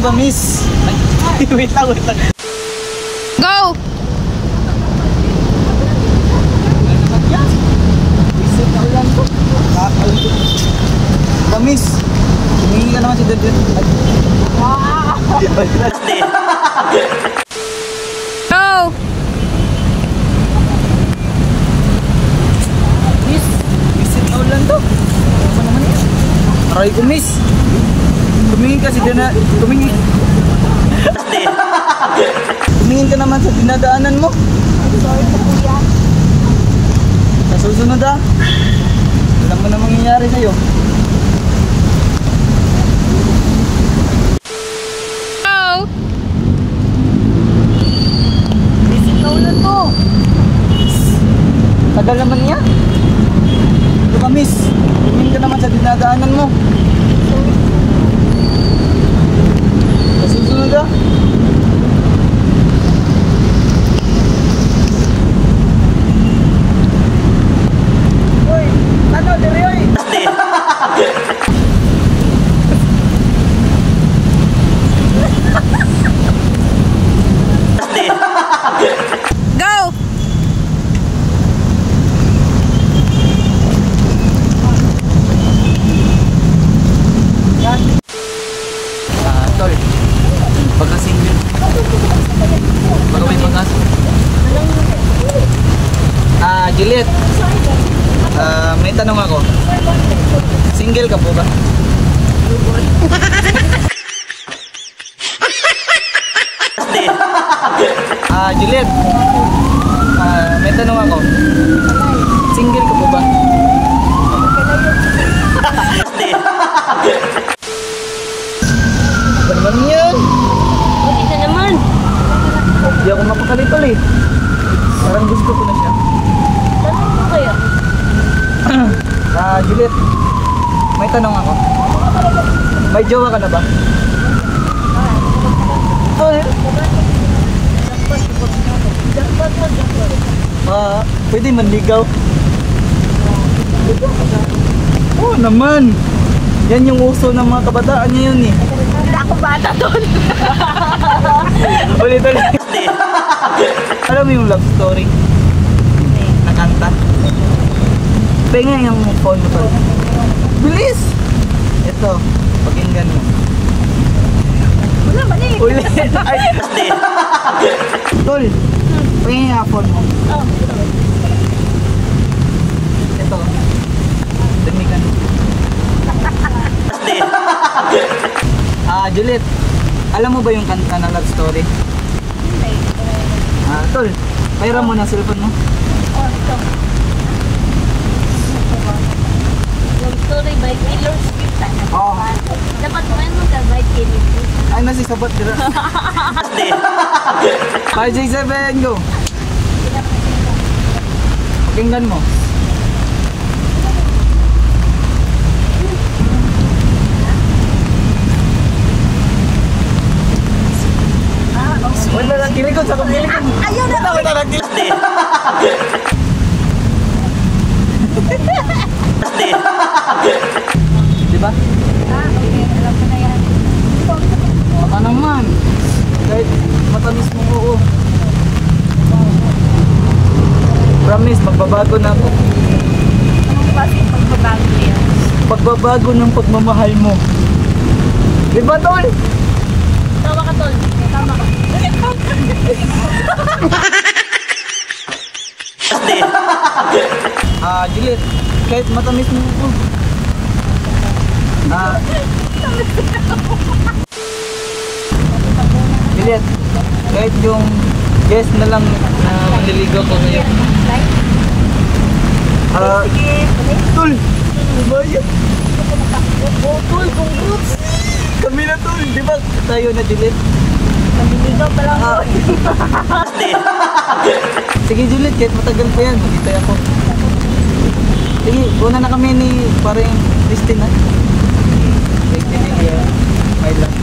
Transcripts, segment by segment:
ba, miss? Ay, wait lang. Go! Ba, miss? Humingi ka naman si Dodon. Go! Miss, visit na ulan to. Ano naman yan? Aray ko, miss. Tumingin ka si Dana. Tumingin. Tumingin ka naman sa dinadaanan mo. Sorry po kuya. Sa susunod alam mo na mangyayari sa'yo. Go! Visit na ulan to. Tagal naman niya. Ano ba, miss? Tumingin ka naman sa dinadaanan mo. Sa susunod Uy, ano, diri oy. Go! Yan. Tol. Pagka-single. Bago may pag-asa. Juliet. May tanong ako. Single ka po ba? Juliet. May tanong ako. Single ka po ba? Ano naman yan? Bakit na naman? Hindi ako mapakalitol eh. Parang gusto ko na siya. Tanong mo kaya? Juliet, may tanong ako. May jowa ka na ba? Pwede manligaw. Oo naman. Yan yung uso ng mga kabataan ngayon eh. Hindi ako bata doon. Ulit. Alam mo yung love story? Nakanta? Penga yung phone mo tol. Bilis! Ito, pakinggan mo. Wala, mali. Ulit! Ay! Tol, penga yung phone mo. Ito. Damigan mo. Juliet, alam mo ba yung kanta na love story? Tol, pairam mo na cellphone mo. Oh, ito. Love story by Taylor Swift. Oo. Dapat mo yun mag-by Taylor Swift. Ay, nasisabot dira. 5, 6, 7, go! Pakinggan mo. Wala lang kilikod sa kumilikod. Ayaw na! Wala lang kilikod. Diba? Okay. Alam ko na yan. Baka naman. Kahit matamis mo oo. Promise, magbabago na ako. Anong klaseng pagbabago yan? Pagbabago ng pagmamahal mo. Diba, tol? Tama ka, Tol. Tama ka. Juliet, kahit matamis mo ako. Juliet, kahit yung yes na lang na manliligaw ko ngayon. Tol! Diba yan? Tol, congrats! Kami na tol, di ba tayo na Juliet? Nandiligaw pa lang ako. Sige Juliet, kahit matagal pa yan, magkitay ako. Sige, una na kami ni parang Christine ha? Christine and my love.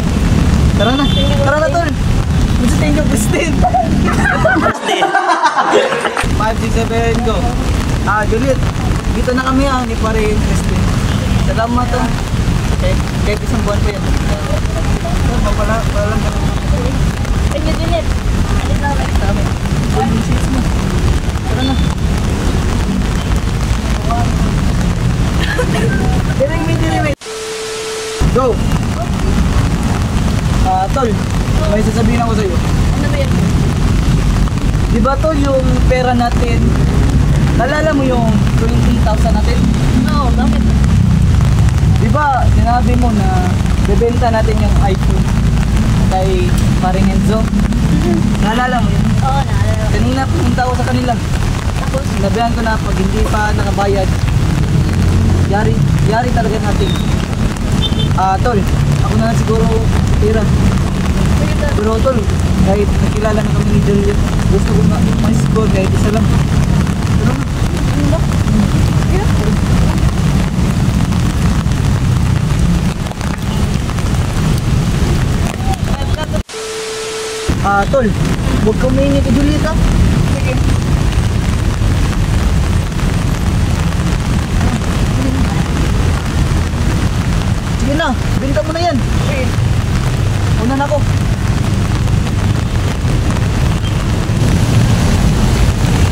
Tara na tol! Gusto tayo Christine! 5, 6, 7, go! Juliet, dito na kami ni parang Christine. Salamat to. Kahit isang buwan pa yan. Papalang ka. Thank you, Juliet. Alis na kami. Dami. Buwan yung seats mo. Tara na. Diring. Go! Tol, may sasabihin ako sa'yo. Ano ba yan? Di ba tol, yung pera natin, nalala mo yung 20,000 natin? Oo, bakit? Di ba, sinabi mo na bebenta natin yung iPhone kay paring Enzo? Nalala mo yun? Oo, naalala ko. Kanina pumunta ako sa kanila. Tapos, Sinabihan ko na pag hindi pa nakabayad, yari talaga natin. Tol, ako na lang siguro tira. sige tol. Pero tol, kahit nakilala na kami ni Juliet, gusto ko na may score kahit isa lang. Pero Ano ba? Sige. tol, huwag kang mainit kay Juliet ha. Sige. Sige na, benta mo na yan. Sige. Una na ako.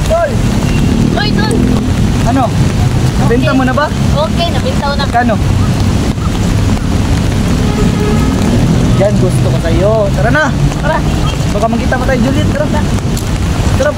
Tol, Uy, tol. ano? Benta mo na ba? Okay, nabintaw na. Kano? Yan, gusto ko sa'yo. Tara na! Tara. Baka magkita pa tayo, Juliet. Tara. Tara.